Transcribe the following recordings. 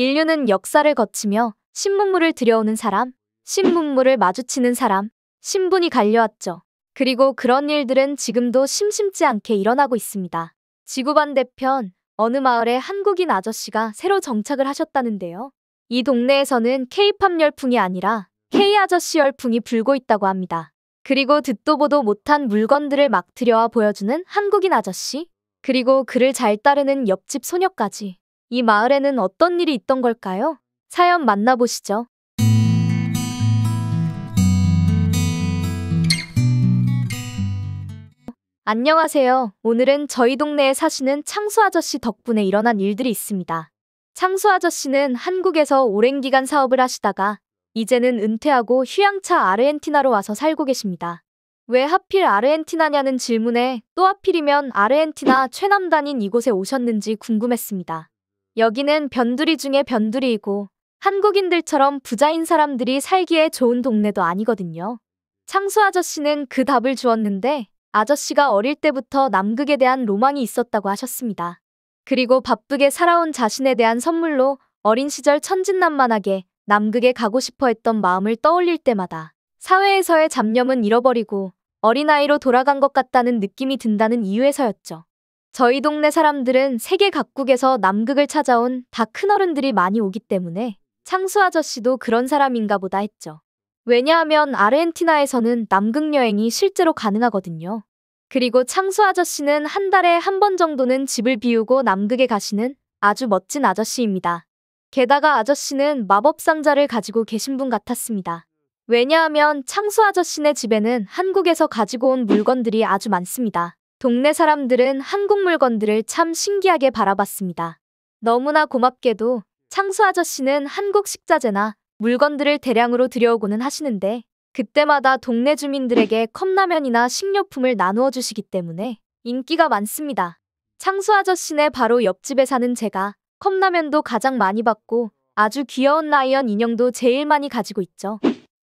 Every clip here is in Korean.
인류는 역사를 거치며 신문물을 들여오는 사람, 신문물을 마주치는 사람, 신분이 갈려왔죠. 그리고 그런 일들은 지금도 심심치 않게 일어나고 있습니다. 지구 반대편 어느 마을에 한국인 아저씨가 새로 정착을 하셨다는데요. 이 동네에서는 K-팝 열풍이 아니라 K-아저씨 열풍이 불고 있다고 합니다. 그리고 듣도 보도 못한 물건들을 막 들여와 보여주는 한국인 아저씨, 그리고 그를 잘 따르는 옆집 소녀까지. 이 마을에는 어떤 일이 있던 걸까요? 사연 만나보시죠. 안녕하세요. 오늘은 저희 동네에 사시는 창수 아저씨 덕분에 일어난 일들이 있습니다. 창수 아저씨는 한국에서 오랜 기간 사업을 하시다가 이제는 은퇴하고 휴양차 아르헨티나로 와서 살고 계십니다. 왜 하필 아르헨티나냐는 질문에 또 하필이면 아르헨티나 최남단인 이곳에 오셨는지 궁금했습니다. 여기는 변두리 중에 변두리이고 한국인들처럼 부자인 사람들이 살기에 좋은 동네도 아니거든요. 창수 아저씨는 그 답을 주었는데 아저씨가 어릴 때부터 남극에 대한 로망이 있었다고 하셨습니다. 그리고 바쁘게 살아온 자신에 대한 선물로 어린 시절 천진난만하게 남극에 가고 싶어 했던 마음을 떠올릴 때마다 사회에서의 잡념은 잃어버리고 어린아이로 돌아간 것 같다는 느낌이 든다는 이유에서였죠. 저희 동네 사람들은 세계 각국에서 남극을 찾아온 다 큰어른들이 많이 오기 때문에 창수 아저씨도 그런 사람인가 보다 했죠. 왜냐하면 아르헨티나에서는 남극 여행이 실제로 가능하거든요. 그리고 창수 아저씨는 한 달에 한 번 정도는 집을 비우고 남극에 가시는 아주 멋진 아저씨입니다. 게다가 아저씨는 마법 상자를 가지고 계신 분 같았습니다. 왜냐하면 창수 아저씨네 집에는 한국에서 가지고 온 물건들이 아주 많습니다. 동네 사람들은 한국 물건들을 참 신기하게 바라봤습니다. 너무나 고맙게도 창수 아저씨는 한국 식자재나 물건들을 대량으로 들여오고는 하시는데 그때마다 동네 주민들에게 컵라면이나 식료품을 나누어 주시기 때문에 인기가 많습니다. 창수 아저씨네 바로 옆집에 사는 제가 컵라면도 가장 많이 받고 아주 귀여운 라이언 인형도 제일 많이 가지고 있죠.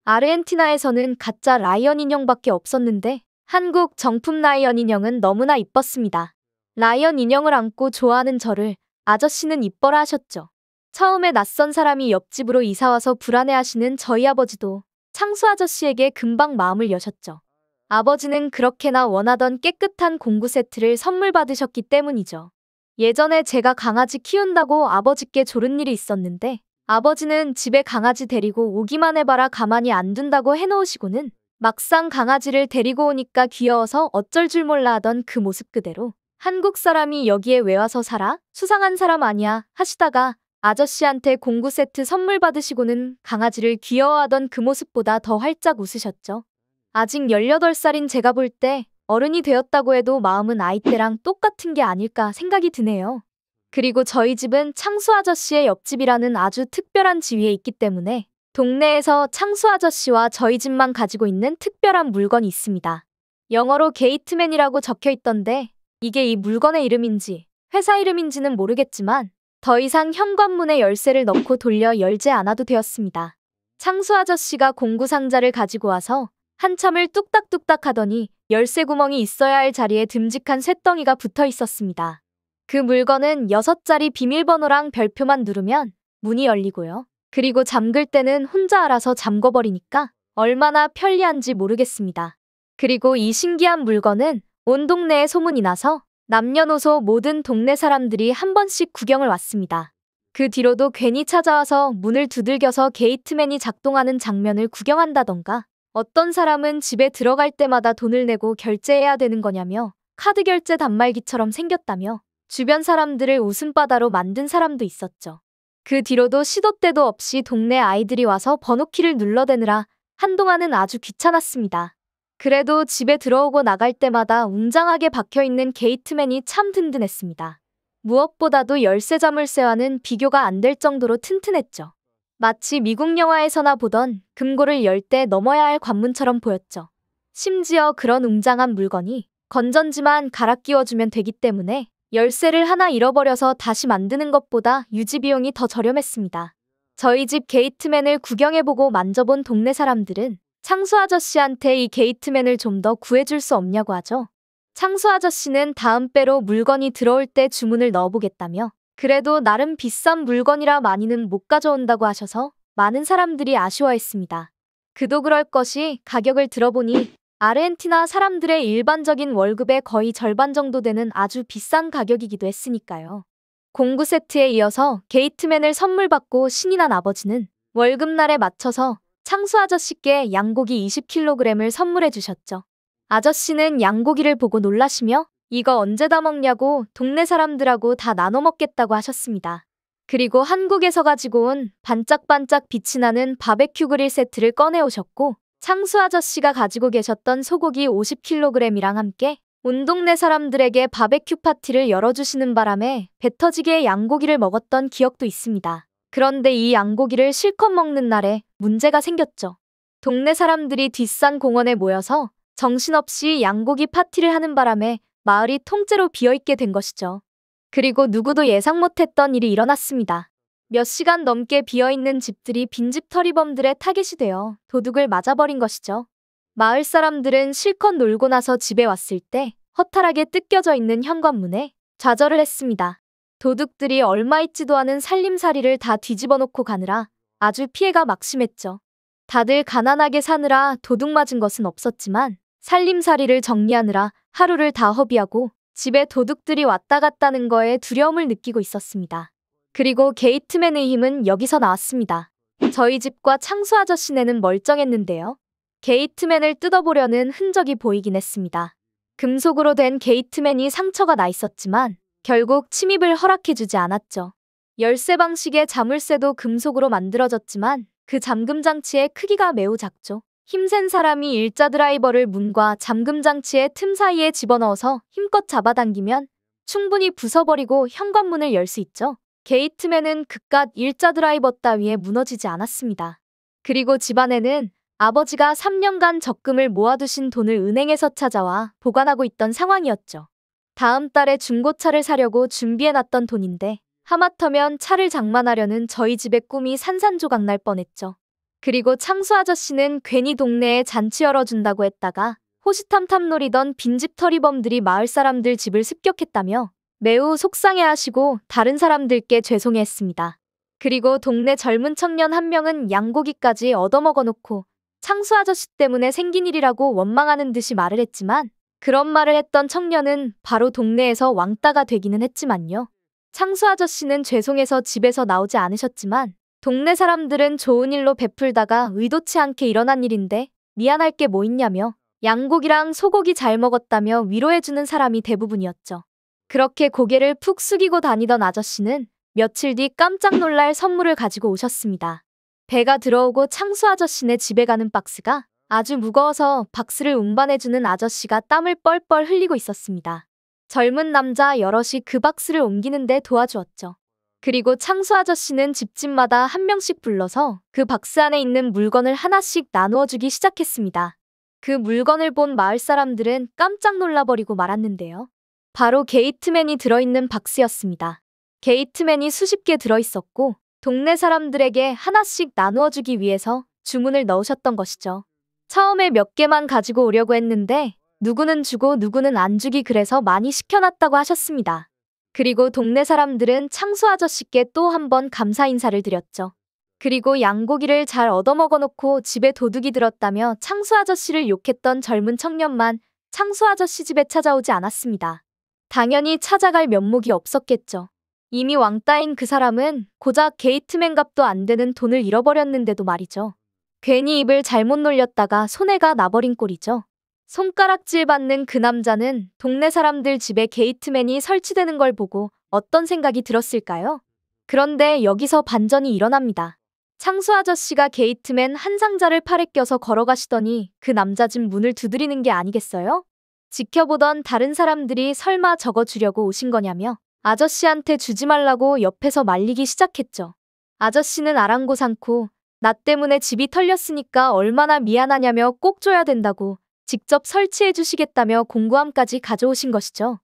아르헨티나에서는 가짜 라이언 인형밖에 없었는데 한국 정품 라이언 인형은 너무나 이뻤습니다. 라이언 인형을 안고 좋아하는 저를 아저씨는 이뻐라 하셨죠. 처음에 낯선 사람이 옆집으로 이사와서 불안해하시는 저희 아버지도 창수 아저씨에게 금방 마음을 여셨죠. 아버지는 그렇게나 원하던 깨끗한 공구 세트를 선물 받으셨기 때문이죠. 예전에 제가 강아지 키운다고 아버지께 조른 일이 있었는데 아버지는 집에 강아지 데리고 오기만 해봐라 가만히 안 둔다고 해놓으시고는 막상 강아지를 데리고 오니까 귀여워서 어쩔 줄 몰라 하던 그 모습 그대로 한국 사람이 여기에 왜 와서 살아? 수상한 사람 아니야? 하시다가 아저씨한테 공구 세트 선물 받으시고는 강아지를 귀여워하던 그 모습보다 더 활짝 웃으셨죠. 아직 18살인 제가 볼 때 어른이 되었다고 해도 마음은 아이 때랑 똑같은 게 아닐까 생각이 드네요. 그리고 저희 집은 창수 아저씨의 옆집이라는 아주 특별한 지위에 있기 때문에 동네에서 창수 아저씨와 저희 집만 가지고 있는 특별한 물건이 있습니다. 영어로 게이트맨이라고 적혀 있던데 이게 이 물건의 이름인지 회사 이름인지는 모르겠지만 더 이상 현관문에 열쇠를 넣고 돌려 열지 않아도 되었습니다. 창수 아저씨가 공구 상자를 가지고 와서 한참을 뚝딱뚝딱 하더니 열쇠 구멍이 있어야 할 자리에 듬직한 쇳덩이가 붙어 있었습니다. 그 물건은 6자리 비밀번호랑 별표만 누르면 문이 열리고요. 그리고 잠글 때는 혼자 알아서 잠궈버리니까 얼마나 편리한지 모르겠습니다. 그리고 이 신기한 물건은 온 동네에 소문이 나서 남녀노소 모든 동네 사람들이 한 번씩 구경을 왔습니다. 그 뒤로도 괜히 찾아와서 문을 두들겨서 게이트맨이 작동하는 장면을 구경한다던가 어떤 사람은 집에 들어갈 때마다 돈을 내고 결제해야 되는 거냐며 카드 결제 단말기처럼 생겼다며 주변 사람들을 웃음바다로 만든 사람도 있었죠. 그 뒤로도 시도 때도 없이 동네 아이들이 와서 번호키를 눌러대느라 한동안은 아주 귀찮았습니다. 그래도 집에 들어오고 나갈 때마다 웅장하게 박혀있는 게이트맨이 참 든든했습니다. 무엇보다도 열쇠 자물쇠와는 비교가 안 될 정도로 튼튼했죠. 마치 미국 영화에서나 보던 금고를 열 때 넘어야 할 관문처럼 보였죠. 심지어 그런 웅장한 물건이 건전지만 갈아 끼워주면 되기 때문에 열쇠를 하나 잃어버려서 다시 만드는 것보다 유지 비용이 더 저렴했습니다. 저희 집 게이트맨을 구경해보고 만져본 동네 사람들은 창수 아저씨한테 이 게이트맨을 좀 더 구해줄 수 없냐고 하죠. 창수 아저씨는 다음 배로 물건이 들어올 때 주문을 넣어보겠다며 그래도 나름 비싼 물건이라 많이는 못 가져온다고 하셔서 많은 사람들이 아쉬워했습니다. 그도 그럴 것이 가격을 들어보니 아르헨티나 사람들의 일반적인 월급의 거의 절반 정도 되는 아주 비싼 가격이기도 했으니까요. 공구 세트에 이어서 게이트맨을 선물 받고 신이 난 아버지는 월급날에 맞춰서 창수 아저씨께 양고기 20kg을 선물해 주셨죠. 아저씨는 양고기를 보고 놀라시며 이거 언제 다 먹냐고 동네 사람들하고 다 나눠 먹겠다고 하셨습니다. 그리고 한국에서 가지고 온 반짝반짝 빛이 나는 바베큐 그릴 세트를 꺼내오셨고 창수 아저씨가 가지고 계셨던 소고기 50kg이랑 함께 온 동네 사람들에게 바베큐 파티를 열어주시는 바람에 배 터지게 양고기를 먹었던 기억도 있습니다. 그런데 이 양고기를 실컷 먹는 날에 문제가 생겼죠. 동네 사람들이 뒷산 공원에 모여서 정신없이 양고기 파티를 하는 바람에 마을이 통째로 비어있게 된 것이죠. 그리고 누구도 예상 못했던 일이 일어났습니다. 몇 시간 넘게 비어있는 집들이 빈집털이범들의 타겟이 되어 도둑을 맞아버린 것이죠. 마을 사람들은 실컷 놀고 나서 집에 왔을 때 허탈하게 뜯겨져 있는 현관문에 좌절을 했습니다. 도둑들이 얼마 있지도 않은 살림살이를 다 뒤집어 놓고 가느라 아주 피해가 막심했죠. 다들 가난하게 사느라 도둑 맞은 것은 없었지만 살림살이를 정리하느라 하루를 다 허비하고 집에 도둑들이 왔다 갔다는 거에 두려움을 느끼고 있었습니다. 그리고 게이트맨의 힘은 여기서 나왔습니다. 저희 집과 창수 아저씨네는 멀쩡했는데요. 게이트맨을 뜯어보려는 흔적이 보이긴 했습니다. 금속으로 된 게이트맨이 상처가 나 있었지만 결국 침입을 허락해주지 않았죠. 열쇠 방식의 자물쇠도 금속으로 만들어졌지만 그 잠금 장치의 크기가 매우 작죠. 힘센 사람이 일자 드라이버를 문과 잠금 장치의 틈 사이에 집어넣어서 힘껏 잡아당기면 충분히 부숴버리고 현관문을 열 수 있죠. 게이트맨은 그깟 일자 드라이버 따위에 무너지지 않았습니다. 그리고 집안에는 아버지가 3년간 적금을 모아두신 돈을 은행에서 찾아와 보관하고 있던 상황이었죠. 다음 달에 중고차를 사려고 준비해놨던 돈인데 하마터면 차를 장만하려는 저희 집의 꿈이 산산조각 날 뻔했죠. 그리고 창수 아저씨는 괜히 동네에 잔치 열어준다고 했다가 호시탐탐 노리던 빈집털이범들이 마을 사람들 집을 습격했다며 매우 속상해하시고 다른 사람들께 죄송해했습니다. 그리고 동네 젊은 청년 한 명은 양고기까지 얻어먹어놓고 창수 아저씨 때문에 생긴 일이라고 원망하는 듯이 말을 했지만 그런 말을 했던 청년은 바로 동네에서 왕따가 되기는 했지만요. 창수 아저씨는 죄송해서 집에서 나오지 않으셨지만 동네 사람들은 좋은 일로 베풀다가 의도치 않게 일어난 일인데 미안할 게 뭐 있냐며 양고기랑 소고기 잘 먹었다며 위로해주는 사람이 대부분이었죠. 그렇게 고개를 푹 숙이고 다니던 아저씨는 며칠 뒤 깜짝 놀랄 선물을 가지고 오셨습니다. 배가 들어오고 창수 아저씨네 집에 가는 박스가 아주 무거워서 박스를 운반해주는 아저씨가 땀을 뻘뻘 흘리고 있었습니다. 젊은 남자 여럿이 그 박스를 옮기는데 도와주었죠. 그리고 창수 아저씨는 집집마다 한 명씩 불러서 그 박스 안에 있는 물건을 하나씩 나누어 주기 시작했습니다. 그 물건을 본 마을 사람들은 깜짝 놀라버리고 말았는데요. 바로 게이트맨이 들어있는 박스였습니다. 게이트맨이 수십 개 들어있었고 동네 사람들에게 하나씩 나누어 주기 위해서 주문을 넣으셨던 것이죠. 처음에 몇 개만 가지고 오려고 했는데 누구는 주고 누구는 안 주기 그래서 많이 시켜놨다고 하셨습니다. 그리고 동네 사람들은 창수 아저씨께 또 한 번 감사 인사를 드렸죠. 그리고 양고기를 잘 얻어먹어놓고 집에 도둑이 들었다며 창수 아저씨를 욕했던 젊은 청년만 창수 아저씨 집에 찾아오지 않았습니다. 당연히 찾아갈 면목이 없었겠죠. 이미 왕따인 그 사람은 고작 게이트맨 값도 안 되는 돈을 잃어버렸는데도 말이죠. 괜히 입을 잘못 놀렸다가 손해가 나버린 꼴이죠. 손가락질 받는 그 남자는 동네 사람들 집에 게이트맨이 설치되는 걸 보고 어떤 생각이 들었을까요? 그런데 여기서 반전이 일어납니다. 창수 아저씨가 게이트맨 한 상자를 팔에 껴서 걸어가시더니 그 남자 집 문을 두드리는 게 아니겠어요? 지켜보던 다른 사람들이 설마 저거 주려고 오신 거냐며 아저씨한테 주지 말라고 옆에서 말리기 시작했죠. 아저씨는 아랑곳않고 나 때문에 집이 털렸으니까 얼마나 미안하냐며 꼭 줘야 된다고 직접 설치해 주시겠다며 공구함까지 가져오신 것이죠.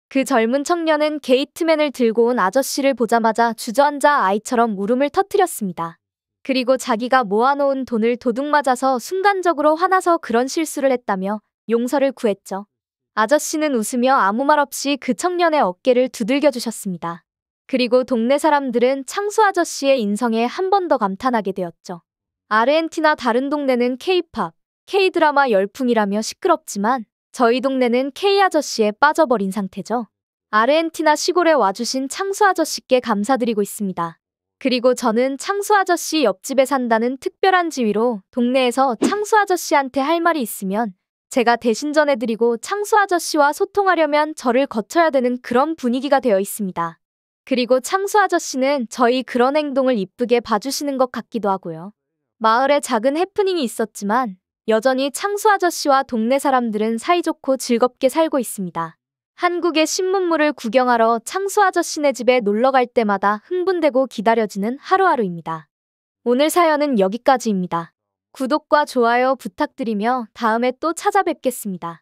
그 젊은 청년은 게이트맨을 들고 온 아저씨를 보자마자 주저앉아 아이처럼 울음을 터뜨렸습니다. 그리고 자기가 모아놓은 돈을 도둑 맞아서 순간적으로 화나서 그런 실수를 했다며 용서를 구했죠. 아저씨는 웃으며 아무 말 없이 그 청년의 어깨를 두들겨 주셨습니다. 그리고 동네 사람들은 창수 아저씨의 인성에 한 번 더 감탄하게 되었죠. 아르헨티나 다른 동네는 K-팝, K-드라마 열풍이라며 시끄럽지만 저희 동네는 K 아저씨에 빠져버린 상태죠. 아르헨티나 시골에 와주신 창수 아저씨께 감사드리고 있습니다. 그리고 저는 창수 아저씨 옆집에 산다는 특별한 지위로 동네에서 창수 아저씨한테 할 말이 있으면 제가 대신 전해드리고 창수 아저씨와 소통하려면 저를 거쳐야 되는 그런 분위기가 되어 있습니다. 그리고 창수 아저씨는 저희 그런 행동을 이쁘게 봐주시는 것 같기도 하고요. 마을에 작은 해프닝이 있었지만 여전히 창수 아저씨와 동네 사람들은 사이좋고 즐겁게 살고 있습니다. 한국의 신문물을 구경하러 창수 아저씨네 집에 놀러 갈 때마다 흥분되고 기다려지는 하루하루입니다. 오늘 사연은 여기까지입니다. 구독과 좋아요 부탁드리며 다음에 또 찾아뵙겠습니다.